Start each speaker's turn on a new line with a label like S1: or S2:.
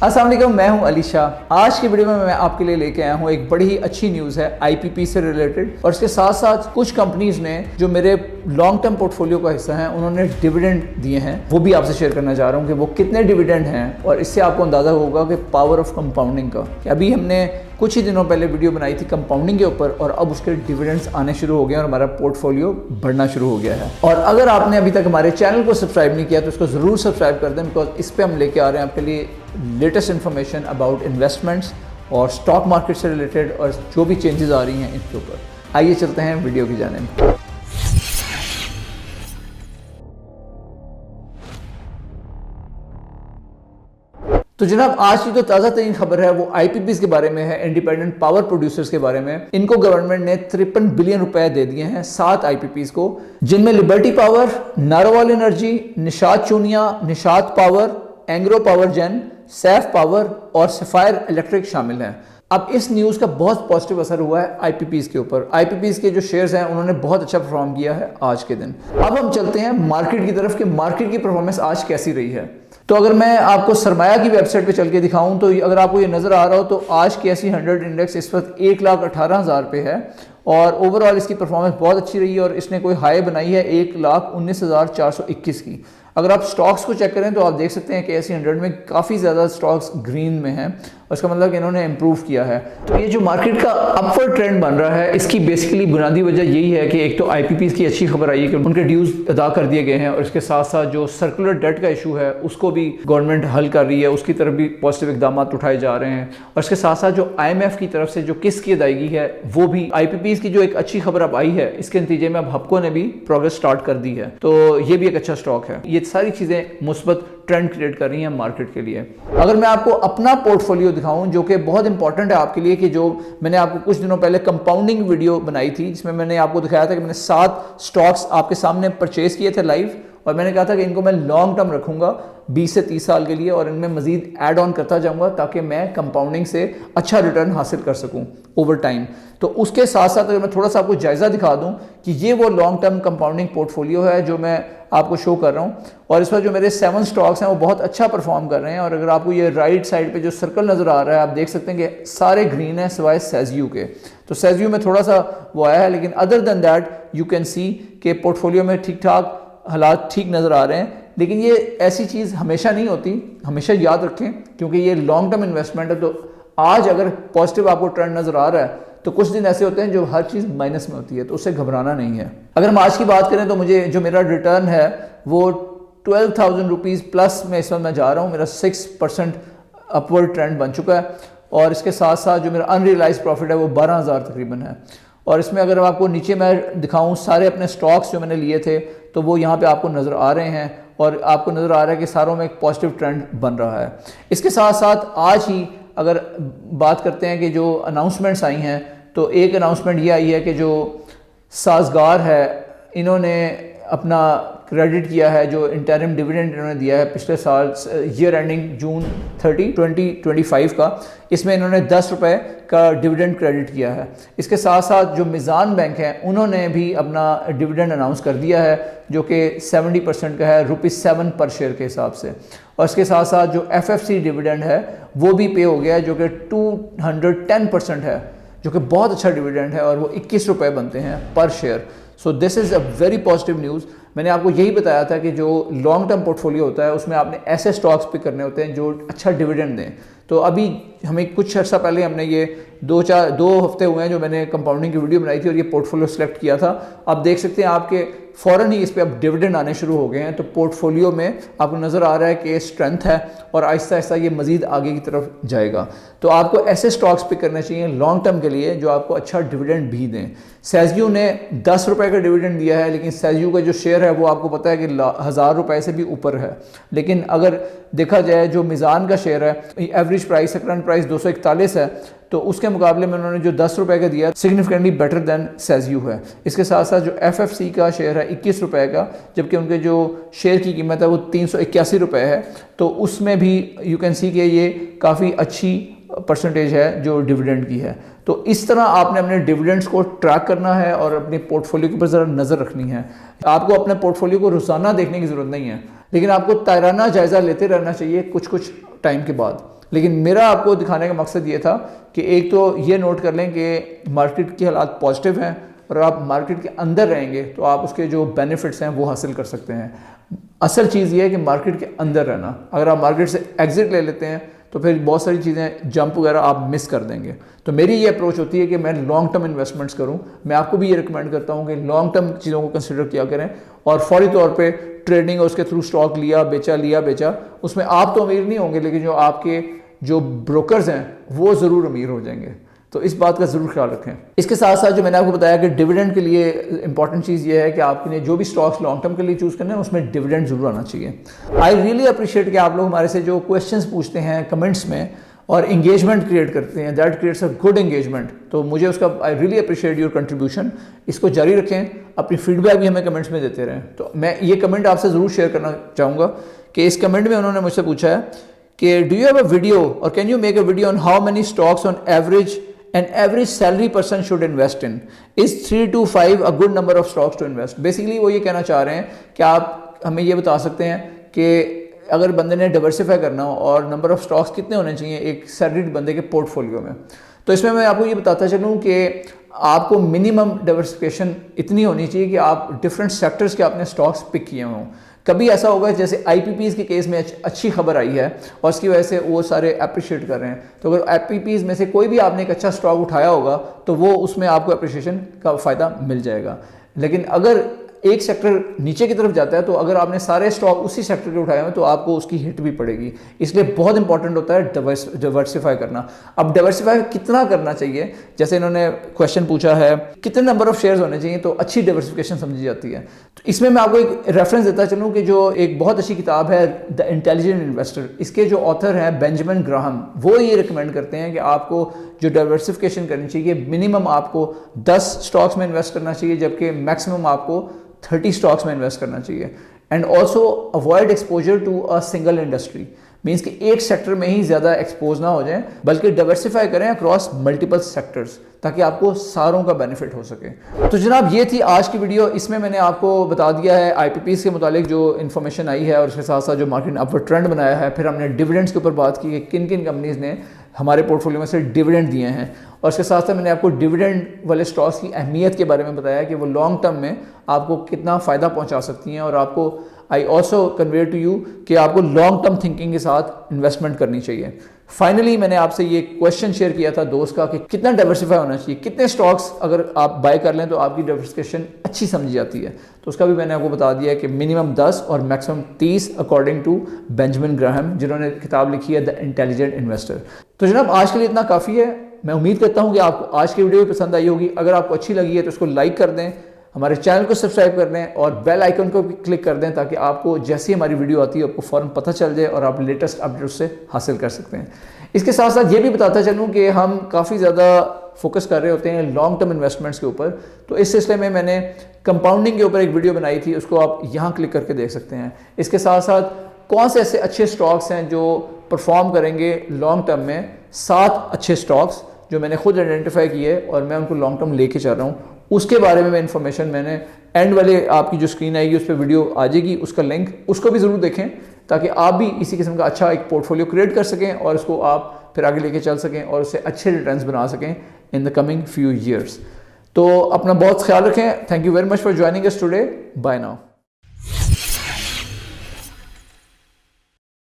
S1: अस्सलाम वालेकुम, मैं हूं अली शाह। आज की वीडियो में मैं आपके लिए लेके आया हूं एक बड़ी ही अच्छी न्यूज़ है आईपीपी से रिलेटेड, और इसके साथ साथ कुछ कंपनीज ने जो मेरे लॉन्ग टर्म पोर्टफोलियो का हिस्सा हैं उन्होंने डिविडेंड दिए हैं, वो भी आपसे शेयर करना चाह रहा हूं कि वो कितने डिविडेंड हैं, और इससे आपको अंदाज़ा होगा कि पावर ऑफ कंपाउंडिंग का। अभी हमने कुछ ही दिनों पहले वीडियो बनाई थी कंपाउंडिंग के ऊपर, और अब उसके डिविडेंड्स आने शुरू हो गए और हमारा पोर्टफोलियो बढ़ना शुरू हो गया है। और अगर आपने अभी तक हमारे चैनल को सब्सक्राइब नहीं किया तो इसको ज़रूर सब्सक्राइब कर दें, बिकॉज इस पर हम लेके आ रहे हैं आपके लिए लेटेस्ट इन्फॉर्मेशन अबाउट इन्वेस्टमेंट्स और स्टॉक मार्केट से रिलेटेड, और जो भी चेंजेस आ रही हैं इनके ऊपर। आइए चलते हैं वीडियो की जानिब। तो जनाब, आज की जो ताज़ा तरीन खबर है वो आईपीपीज के बारे में है, इंडिपेंडेंट पावर प्रोड्यूसर्स के बारे में। इनको गवर्नमेंट ने 53 बिलियन रुपए दे दिए हैं 7 आईपीपीज को, जिनमें Liberty power, Narowal energy, Nishat Chunian, Nishat power, Engro power gen, Saif power और सफायर इलेक्ट्रिक शामिल हैं। अब इस न्यूज़ का बहुत पॉजिटिव असर हुआ है आईपीपीज के ऊपर। आईपीपीज के जो शेयर्स हैं उन्होंने बहुत अच्छा परफॉर्म किया है आज के दिन। अब हम चलते हैं मार्केट की तरफ कि मार्केट की परफॉर्मेंस आज कैसी रही है। तो अगर मैं आपको सरमाया की वेबसाइट पे चल के दिखाऊं तो अगर आपको ये नज़र आ रहा हो तो आज की ऐसी 100 इंडेक्स इस वक्त 1,18,000 पे है, और ओवरऑल इसकी परफॉर्मेंस बहुत अच्छी रही है, और इसने कोई हाई बनाई है 1,19,421 की। अगर आप स्टॉक्स को चेक करें तो आप देख सकते हैं कि ऐसी 100 में काफ़ी ज़्यादा स्टॉक्स ग्रीन में हैं, और इसका मतलब कि इन्होंने इम्प्रूव किया है। तो ये जो मार्केट का अपवर्ड ट्रेंड बन रहा है, इसकी बेसिकली बुनियादी वजह यही है कि एक तो आईपीपीज की अच्छी खबर आई है कि उनके ड्यूज अदा कर दिए गए हैं, और इसके साथ साथ जो सर्कुलर डेट का इशू है उसको भी गवर्नमेंट हल कर रही है, उसकी तरफ भी पॉजिटिव इकदाम उठाए जा रहे हैं। और इसके साथ साथ जो IMF की तरफ से जो किस्त की अदायगी है वो भी, आईपीपीज की जो एक अच्छी खबर अब आई है इसके नतीजे में अब हपको ने भी प्रोग्रेस स्टार्ट कर दी है, तो ये भी एक अच्छा स्टॉक है। ये सारी चीज़ें मुस्बत ट्रेंड क्रिएट कर रही हैं मार्केट के लिए। अगर मैं आपको अपना पोर्टफोलियो दिखाऊं जो कि बहुत इंपॉर्टेंट है आपके लिए, कि जो मैंने आपको कुछ दिनों पहले कंपाउंडिंग वीडियो बनाई थी जिसमें मैंने आपको दिखाया था कि मैंने 7 स्टॉक्स आपके सामने परचेज किए थे लाइव, और मैंने कहा था कि इनको मैं लॉन्ग टर्म रखूंगा 20 से 30 साल के लिए, और इनमें मजीद ऐड ऑन करता जाऊंगा ताकि मैं कंपाउंडिंग से अच्छा रिटर्न हासिल कर सकूं ओवर टाइम। तो उसके साथ साथ अगर मैं थोड़ा सा आपको जायज़ा दिखा दूं कि ये वो लॉन्ग टर्म कंपाउंडिंग पोर्टफोलियो है जो मैं आपको शो कर रहा हूं, और इस पर जो मेरे 7 स्टॉक्स हैं वो बहुत अच्छा परफॉर्म कर रहे हैं। और अगर आपको ये राइट साइड पे जो सर्कल नज़र आ रहा है, आप देख सकते हैं कि सारे ग्रीन है सिवाय सेज़यू के। तो सेज़यू में थोड़ा सा वो आया है, लेकिन other than that you can see के पोर्टफोलियो में ठीक ठाक हालात ठीक नज़र आ रहे हैं। लेकिन ये ऐसी चीज़ हमेशा नहीं होती, हमेशा याद रखें, क्योंकि ये लॉन्ग टर्म इन्वेस्टमेंट है। तो आज अगर पॉजिटिव आपको ट्रेंड नज़र आ रहा है तो कुछ दिन ऐसे होते हैं जो हर चीज़ माइनस में होती है, तो उससे घबराना नहीं है। अगर हम आज की बात करें तो मुझे जो मेरा रिटर्न है वो 12,000 रुपीज़ प्लस में इस वक्त मैं जा रहा हूँ। मेरा 6% अपवर्ड ट्रेंड बन चुका है, और इसके साथ साथ जो मेरा अनरियलाइज प्रॉफिट है वो 12,000 तकरीबन है। और इसमें अगर आपको नीचे मैं दिखाऊं सारे अपने स्टॉक्स जो मैंने लिए थे तो वो यहाँ पे आपको नज़र आ रहे हैं, और आपको नज़र आ रहा है कि सारों में एक पॉजिटिव ट्रेंड बन रहा है। इसके साथ साथ आज ही अगर बात करते हैं कि जो अनाउंसमेंट्स आई हैं, तो एक अनाउंसमेंट ये आई है कि जो साजगार है इन्होंने अपना क्रेडिट किया है, जो इंटरिम डिविडेंड इन्होंने दिया है पिछले साल ईयर एंडिंग जून 30, 2025 का, इसमें इन्होंने 10 रुपये का डिविडेंड क्रेडिट किया है। इसके साथ साथ जो मिज़ान बैंक है उन्होंने भी अपना डिविडेंड अनाउंस कर दिया है, जो कि 70% का है, ₹7 पर शेयर के हिसाब से। और इसके साथ साथ जो FFC डिविडेंड है वो भी पे हो गया है, जो कि 210% है, जो कि बहुत अच्छा डिविडेंड है, और वो 21 रुपये बनते हैं पर share. So this is a very positive news. मैंने आपको यही बताया था कि जो लॉन्ग टर्म पोर्टफोलियो होता है उसमें आपने ऐसे स्टॉक्स पिक करने होते हैं जो अच्छा डिविडेंड दें। तो अभी हमें कुछ अर्सा पहले हमने ये 2 हफ्ते हुए हैं जो मैंने कंपाउंडिंग की वीडियो बनाई थी और ये पोर्टफोलियो सेलेक्ट किया था। आप देख सकते हैं आपके फ़ौरन ही इस पर अब डिविडेंड आने शुरू हो गए हैं, तो पोर्टफोलियो में आपको नज़र आ रहा है कि स्ट्रेंथ है, और आहिस्ता आहिस्ता ये मज़ीद आगे की तरफ जाएगा। तो आपको ऐसे स्टॉक्स पिक करने चाहिए लॉन्ग टर्म के लिए जो आपको अच्छा डिविडेंड भी दें। सेज़यू ने 10 रुपये का डिविडेंड दिया है, लेकिन सेज़यू का जो शेयर है वो आपको पता है कि 1,000 रुपये से भी ऊपर है। लेकिन अगर देखा जाए जो मिज़ान का शेयर है, एवरेज प्राइस करंट प्राइस 241 है, तो उसके मुकाबले में उन्होंने जो 10 रुपये का दिया सिग्निफिकेंटली बेटर देन सेज़यू है। इसके साथ साथ जो FFC का शेयर है 21 रुपये का, जबकि उनके जो शेयर की कीमत है वो 381 रुपये है, तो उसमें भी यू कैन सी कि ये काफ़ी अच्छी परसेंटेज है जो डिविडेंड की है। तो इस तरह आपने अपने डिविडेंड्स को ट्रैक करना है और अपने पोर्टफोलियो के ऊपर ज़रा नज़र रखनी है। आपको अपने पोर्टफोलियो को रोज़ाना देखने की ज़रूरत नहीं है, लेकिन आपको ताराना जायज़ा लेते रहना चाहिए कुछ कुछ टाइम के बाद। लेकिन मेरा आपको दिखाने का मकसद ये था कि एक तो ये नोट कर लें कि मार्केट के हालात पॉजिटिव हैं और आप मार्केट के अंदर रहेंगे तो आप उसके जो बेनिफिट्स हैं वो हासिल कर सकते हैं। असल चीज़ ये है कि मार्केट के अंदर रहना। अगर आप मार्केट से एग्जिट ले लेते हैं तो फिर बहुत सारी चीज़ें जंप वगैरह आप मिस कर देंगे। तो मेरी ये अप्रोच होती है कि मैं लॉन्ग टर्म इन्वेस्टमेंट्स करूं। मैं आपको भी ये रिकमेंड करता हूं कि लॉन्ग टर्म चीज़ों को कंसिडर किया करें और फौरी तौर पे ट्रेडिंग और उसके थ्रू स्टॉक लिया बेचा, उसमें आप तो अमीर नहीं होंगे लेकिन जो आपके जो ब्रोकर्स हैं वो ज़रूर अमीर हो जाएंगे। तो इस बात का ज़रूर ख्याल रखें। इसके साथ साथ जो मैंने आपको बताया कि डिविडेंड के लिए इंपॉर्टेंट चीज़ ये है कि आपने जो भी स्टॉक्स लॉन्ग टर्म के लिए चूज़ करना है उसमें डिविडेंड ज़रूर आना चाहिए। आई रियली अप्रिशिएट कि आप लोग हमारे से जो क्वेश्चंस पूछते हैं कमेंट्स में और इंगेजमेंट क्रिएट करते हैं, that creates a good engagement. तो मुझे उसका I really appreciate your contribution. इसको जारी रखें, अपनी फीडबैक भी हमें कमेंट्स में देते रहें। तो मैं ये कमेंट आपसे ज़रूर शेयर करना चाहूँगा कि इस कमेंट में उन्होंने मुझसे पूछा है कि do you have a video और can you make a video on how many stocks on average an average salary person should invest in? Is 3 to 5 a good number of stocks to invest? Basically वो ये कहना चाह रहे हैं कि आप हमें ये बता सकते हैं कि अगर बंदे ने डाइवर्सिफाई करना हो और नंबर ऑफ स्टॉक्स कितने होने चाहिए एक सैलरीड बंदे के पोर्टफोलियो में। तो इसमें मैं आपको ये बताता चलूँ कि आपको मिनिमम डाइवर्सिफिकेशन इतनी होनी चाहिए कि आप डिफरेंट सेक्टर्स के आपने स्टॉक्स पिक किए हों। कभी ऐसा होगा जैसे आईपीपीज़ के केस में अच्छी खबर आई है और उसकी वजह से वो सारे अप्रिशिएट कर रहे हैं। तो अगर आईपीपीज़ में से कोई भी आपने एक अच्छा स्टॉक उठाया होगा तो वो उसमें आपको अप्रिशिएशन का फ़ायदा मिल जाएगा। लेकिन अगर एक सेक्टर नीचे की तरफ जाता है तो अगर आपने सारे स्टॉक उसी सेक्टर के उठाए हैं तो आपको उसकी हिट भी पड़ेगी। इसलिए बहुत इंपॉर्टेंट होता है डाइवर्सिफाई करना। अब डाइवर्सिफाई कितना करना चाहिए, जैसे इन्होंने क्वेश्चन पूछा है कितने नंबर ऑफ शेयर्स होने चाहिए तो अच्छी डाइवर्सिफिकेशन समझी जाती है। तो इसमें मैं आपको एक रेफरेंस देता चलूँ कि जो एक बहुत अच्छी किताब है द इंटेलिजेंट इन्वेस्टर, इसके जो ऑथर हैं बेंजामिन ग्राहम, वो ये रिकमेंड करते हैं कि आपको जो डाइवर्सिफिकेशन करनी चाहिए मिनिमम आपको 10 स्टॉक्स में इन्वेस्ट करना चाहिए जबकि मैक्सिमम आपको 30 स्टॉक्स में इन्वेस्ट करना चाहिए। And also avoid exposure to a single industry, means कि एक सेक्टर में ही ज़्यादा एक्सपोज ना हो जाए बल्कि डाइवर्सिफाई करें अक्रॉस मल्टीपल सेक्टर्स ताकि आपको सारों का बेनिफिट हो सके। तो जनाब ये थी आज की वीडियो। इसमें मैंने आपको बता दिया है आईपीपीज़ के मुतालिक जो इन्फॉर्मेशन आई है और उसके साथ साथ जो मार्केट ने अपवर्ड ट्रेंड बनाया है। फिर हमने डिविडेंड्स के ऊपर बात की कि किन किन कंपनीज़ ने हमारे पोर्टफोलियो में से डिविडेंड दिए हैं और उसके साथ साथ मैंने आपको डिविडेंड वाले स्टॉक्स की अहमियत के बारे में बताया कि वो लॉन्ग टर्म में आपको कितना फ़ायदा पहुंचा सकती हैं और आपको I also convey to you कि आपको लॉन्ग टर्म थिंकिंग के साथ इन्वेस्टमेंट करनी चाहिए। फाइनली मैंने आपसे ये क्वेश्चन शेयर किया था दोस्त का कि कितना डाइवर्सिफाई होना चाहिए, कितने स्टॉक्स अगर आप बाय कर लें तो आपकी डाइवर्सिफिकेशन अच्छी समझी जाती है। तो उसका भी मैंने आपको बता दिया कि मिनिमम 10 और maximum 30 according to Benjamin Graham जिन्होंने किताब लिखी है द इंटेलिजेंट इन्वेस्टर। तो जनाब आज के लिए इतना काफ़ी है। मैं उम्मीद करता हूँ कि आपको आज की वीडियो भी पसंद आई होगी। अगर आपको अच्छी लगी है तो उसको लाइक कर दें, हमारे चैनल को सब्सक्राइब कर दें और बेल आइकन को भी क्लिक कर दें ताकि आपको जैसे ही हमारी वीडियो आती है आपको फ़ौरन पता चल जाए और आप लेटेस्ट अपडेट से हासिल कर सकते हैं। इसके साथ साथ ये भी बताता चलूँ कि हम काफ़ी ज़्यादा फोकस कर रहे होते हैं लॉन्ग टर्म इन्वेस्टमेंट्स के ऊपर। तो इस सिलसिले में मैंने कंपाउंडिंग के ऊपर एक वीडियो बनाई थी, उसको आप यहाँ क्लिक करके देख सकते हैं। इसके साथ साथ कौन से ऐसे अच्छे स्टॉक्स हैं जो परफॉर्म करेंगे लॉन्ग टर्म में, 7 अच्छे स्टॉक्स जो मैंने खुद आइडेंटिफाई किए और मैं उनको लॉन्ग टर्म लेके चल रहा हूँ, उसके बारे में इन्फॉर्मेशन मैंने एंड वाले आपकी जो स्क्रीन आएगी उस पर वीडियो आ जाएगी, उसका लिंक उसको भी ज़रूर देखें ताकि आप भी इसी किस्म का अच्छा एक पोर्टफोलियो क्रिएट कर सकें और उसको आप फिर आगे लेके चल सकें और उससे अच्छे रिटर्न्स बना सकें in the coming few years. तो अपना बहुत ख्याल रखें। Thank you very much for joining us today. Bye now.